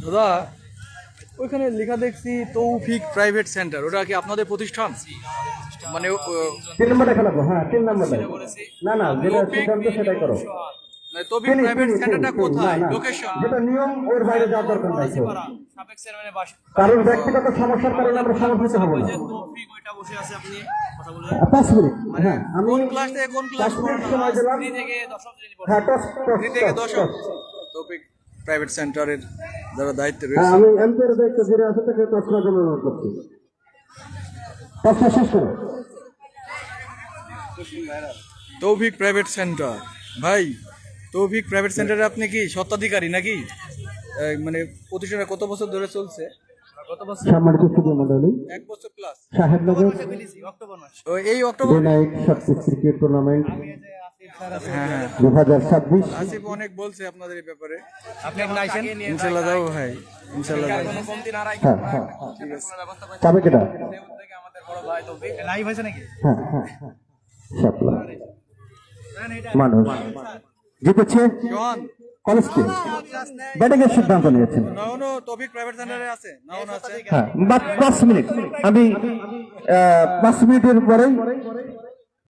দাদা ওইখানে লেখা দেখছি তৌফিক প্রাইভেট সেন্টার, ওটা কি আপনাদের প্রতিষ্ঠান? মানে 3 নম্বরটা খেলাবো। হ্যাঁ 3 নম্বরটা। না না, যেটা সিদ্ধান্ত সেটাই করো। মানে তৌফিক প্রাইভেট সেন্টারটা কোথায়, লোকেশন? যেটা নিয়ম, ওর বাইরে যাওয়ার দরকার নাই। কারণ ব্যক্তিগত সমস্যার কারণে আমরা সমর্থিত হব না। তৌফিক ওইটা বসে আছে, আপনি কথা বলেন। 5 মিনিট। হ্যাঁ আমি কোন ক্লাস থেকে কোন ক্লাস পড়ানো? সময় দিলাম। 3 থেকে 10ম শ্রেণী পর্যন্ত। হ্যাঁ 3 থেকে 10ম। তৌফিক প্রাইভেট সেন্টারের যারা দায়িত্বে হ্যাঁ রয়েছে, আমি এমপির দায়িত্ব জেনে আছে থেকে প্রশ্ন জমা করছি। প্রশ্ন শেষ করো। তৌফিক প্রাইভেট সেন্টার, ভাই তৌফিক প্রাইভেট সেন্টারে আপনি কি স্বত্বাধিকারী নাকি? মানে প্রতিষ্ঠানটা কত বছর ধরে চলছে? কত বছর? সম্মানিত সুধী মণ্ডলী, 1 বছর প্লাস। সাহেবনগর অক্টোবর মাস। এই অক্টোবর বিনায়ক শতপিস ক্রিকেট টুর্নামেন্ট হ্যাঁ হ্যাঁ 2026। আসিফ অনেক বলছে আপনাদের এই ব্যাপারে। আপনি এখন আইছেন, ইনশাআল্লাহ যাবো ভাই, ইনশাআল্লাহ যাবো। কোনো কমতি না রাখি। হ্যাঁ হ্যাঁ চাবে কেটা? আমাদের বড় ভাই তৌফিক লাইভ হয়েছে নাকি? হ্যাঁ হ্যাঁ শাপলা মানুষ জিতেছে জন কলেজকে ব্যাটিং এর সিদ্ধান্ত নিয়েছেন। নাওনো তৌফিক প্রাইভেট সেন্টারে আছে, নাওনো আছে। হ্যাঁ 5 মিনিট, আমি 5 মিনিটের পরেই